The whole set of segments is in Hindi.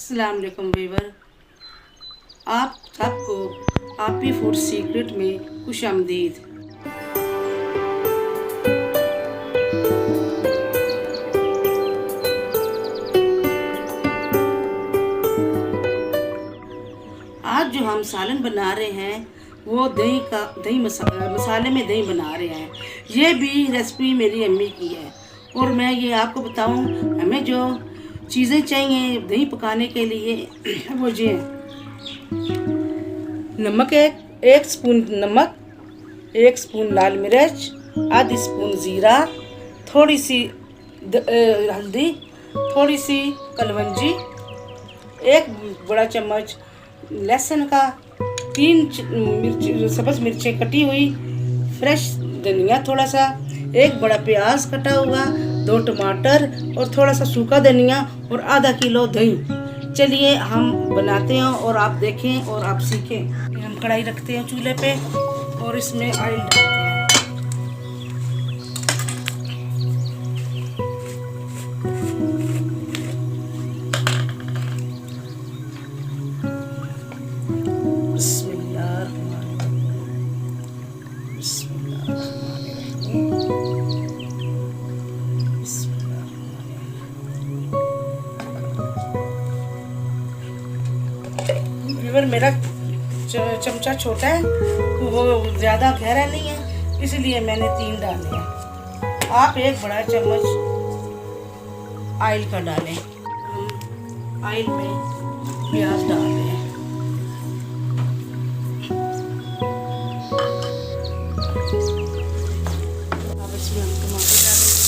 अस्सलाम वालेकुम वीवर, आप सबको आपी फूड सीक्रेट में खुश आमदीद। आज जो हम सालन बना रहे हैं वो दही मसाले में दही बना रहे हैं। ये भी रेसिपी मेरी अम्मी की है और मैं ये आपको बताऊं, हमें जो चीज़ें चाहिए दही पकाने के लिए वो ये नमक, एक स्पून नमक, 1 स्पून लाल मिर्च, आधी स्पून ज़ीरा, थोड़ी सी हल्दी, थोड़ी सी कलवंजी, 1 बड़ा चम्मच लहसुन का, 3 सब्ज़ मिर्चें कटी हुई, फ्रेश धनिया थोड़ा सा, 1 बड़ा प्याज कटा हुआ, 2 टमाटर और थोड़ा सा सूखा धनिया और आधा किलो दही। चलिए हम बनाते हैं और आप देखें और आप सीखें। हम कढ़ाई रखते हैं चूल्हे पे और इसमें ऑयल डालते हैं। मेरा चमचा छोटा है, वो ज़्यादा गहरा नहीं है, इसलिए मैंने 3 डाले हैं। आप 1 बड़ा चम्मच ऑयल का डालें। ऑयल में प्याज डाल रहे हैं। अब इसमें हम टमाटर डालेंगे।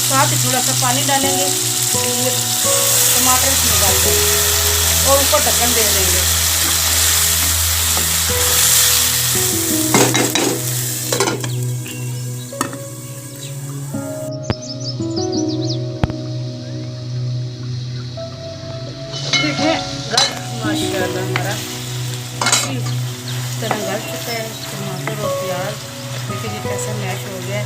साथ ही थोड़ा सा पानी डालेंगे, टमाटर इसमें डाल देंगे और ऊपर ढक्कन दे देंगे। देखिए माशाल्लाह हमारा तरह गल चुका है टमाटर और प्याज। देखिए ये कैसा मैश हो गया है।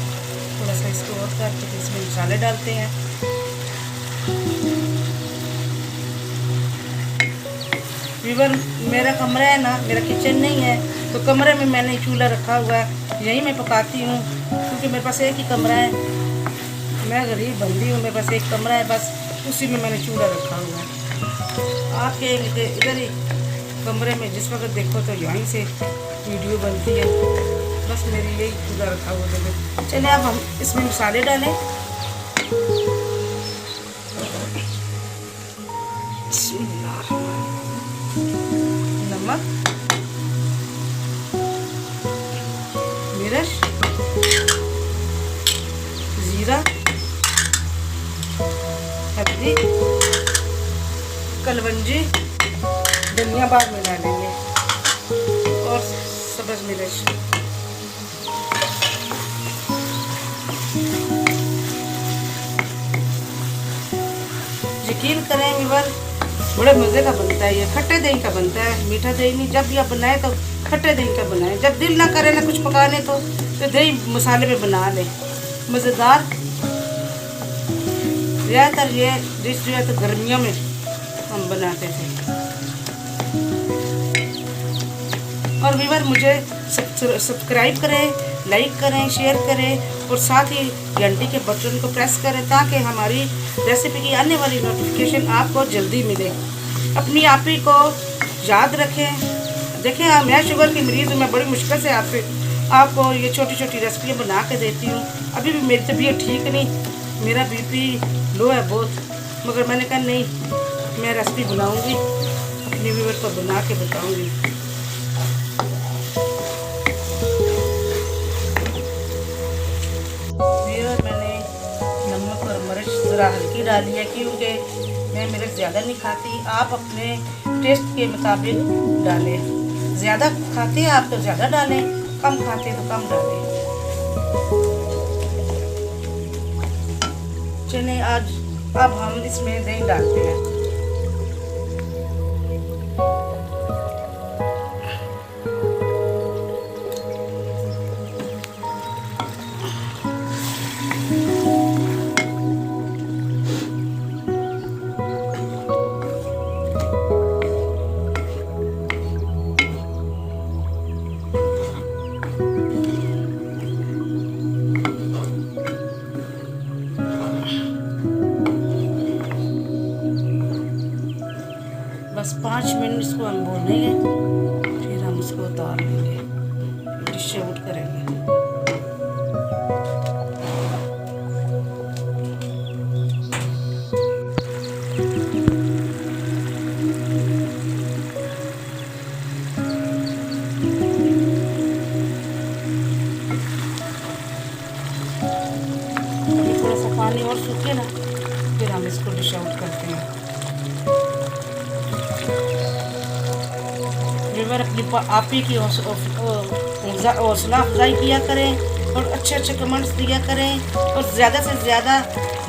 थोड़ा सा इसको और करके इसमें मसाले डालते हैं। वीवर मेरा कमरा है ना, मेरा किचन नहीं है, तो कमरे में मैंने चूल्हा रखा हुआ है, यहीं मैं पकाती हूँ क्योंकि मेरे पास एक ही कमरा है। मैं गरीब बंदी हूँ, मेरे पास एक कमरा है, बस उसी में मैंने चूल्हा रखा हुआ है। आपके इधर ही कमरे में जिस वक्त देखो तो यहीं से वीडियो बनती है, बस मेरी यही चूल्हा रखा हुआ है। चलिए अब हम इसमें मसाले डालें। नमक, मिर्च, जीरा, हल्दी, कलवंजी, धनिया बाद में डालेंगे और सब्ज़ मिर्च। यकीन करें वीवर, बड़े मज़े का बनता है। ये खट्टे दही का बनता है, मीठा दही नहीं। जब भी आप बनाए तो खट्टे दही का बनाएं। जब दिल ना करे ना कुछ पकाने तो दही मसाले में बना लें, मज़ेदार। ज़्यादातर ये डिश जो है तो गर्मियों में हम बनाते थे। और वीवर मुझे सब्सक्राइब करें, लाइक करें, शेयर करें और साथ ही घंटी के बटन को प्रेस करें ताकि हमारी रेसिपी की आने वाली नोटिफिकेशन आपको जल्दी मिले। अपनी आप ही को याद रखें। देखें मैं शुगर की मरीज़ हूँ, मैं बड़ी मुश्किल से आपको ये छोटी छोटी रेसिपियाँ बना के देती हूँ। अभी भी मेरी तबीयत ठीक नहीं, मेरा बीपी लो है बहुत, मगर मैंने कहा नहीं, मैं रेसिपी बनाऊँगी, अपनी व्यूअर को बना के बताऊँगी। मैंने नमक और मिर्च ज़रा हल्की डाली है क्योंकि मैं मिर्च ज़्यादा नहीं खाती। आप अपने टेस्ट के मुताबिक डालें। ज़्यादा खाते हैं आप तो ज़्यादा डालें, कम खाते तो कम डालें। चलिए अब हम इसमें दही डालते हैं। बस 5 मिनट इसको हम भूनेंगे, फिर हम इसको उतार लेंगे, डिश आउट करेंगे। अभी थोड़ा सा पानी और सूखे ना, फिर हम इसको डिश आउट करते हैं। अपनी आप ही की हौसला अफजाई किया करें और अच्छे अच्छे कमेंट्स दिया करें और ज़्यादा से ज़्यादा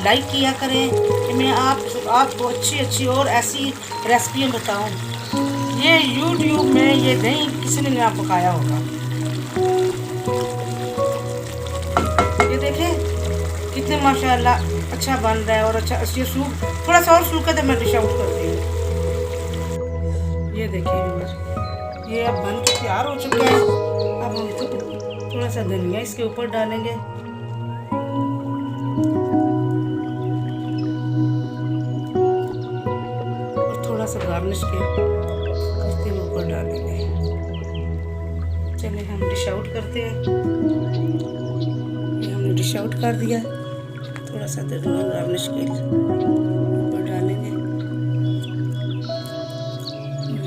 लाइक किया करें कि मैं आपको अच्छी अच्छी और ऐसी रेसिपियाँ बताऊं। ये YouTube में ये दही किसी ने ना पकाया होगा। ये देखें कितने माशाल्लाह अच्छा बन रहा है और अच्छा ये सूप थोड़ा सा और सूखा तो मैं डिश आउट करती हूँ। ये देखिए ये अब बन के तैयार हो चुका है। अब हम थोड़ा सा धनिया इसके ऊपर डालेंगे और थोड़ा सा गार्निश के इसके ऊपर डालेंगे। चलिए हम डिश आउट करते हैं। ये हमने डिश आउट कर दिया। थोड़ा सा धनिया गार्निश के ऊपर डालेंगे,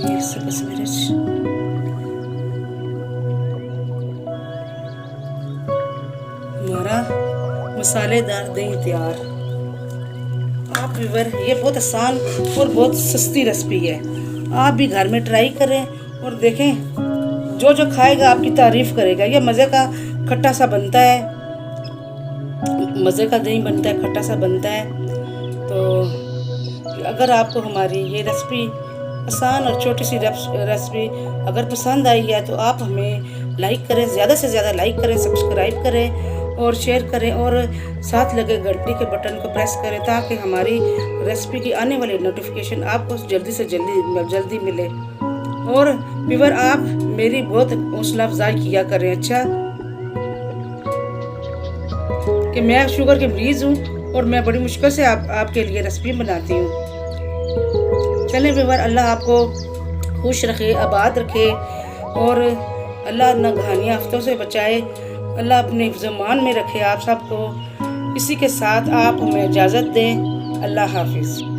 ये सब्ज़ मिर्च, हमारा मसालेदार दही तैयार। आप व्यूअर ये बहुत आसान और बहुत सस्ती रेसिपी है, आप भी घर में ट्राई करें और देखें। जो जो खाएगा आपकी तारीफ करेगा। ये मज़े का खट्टा सा बनता है, मज़े का दही बनता है, खट्टा सा बनता है। तो अगर आपको हमारी ये रेसिपी आसान और छोटी सी रेसिपी अगर पसंद आई है तो आप हमें लाइक करें, ज़्यादा से ज़्यादा लाइक करें, सब्सक्राइब करें और शेयर करें और साथ लगे घंटी के बटन को प्रेस करें ताकि हमारी रेसिपी की आने वाली नोटिफिकेशन आपको जल्दी से जल्दी मिले। और व्यूअर आप मेरी बहुत हौसला अफजाई किया करें। अच्छा कि मैं शुगर के मरीज़ हूँ और मैं बड़ी मुश्किल से आपके लिए रेसिपी बनाती हूँ। चलें व्यूअर, अल्लाह आपको खुश रखे, आबाद रखे और अल्लाह नागहानी आफतों से बचाए। अल्लाह अपने ज़मान में रखे आप सबको। इसी के साथ आप हमें इजाज़त दें। अल्लाह हाफिज़।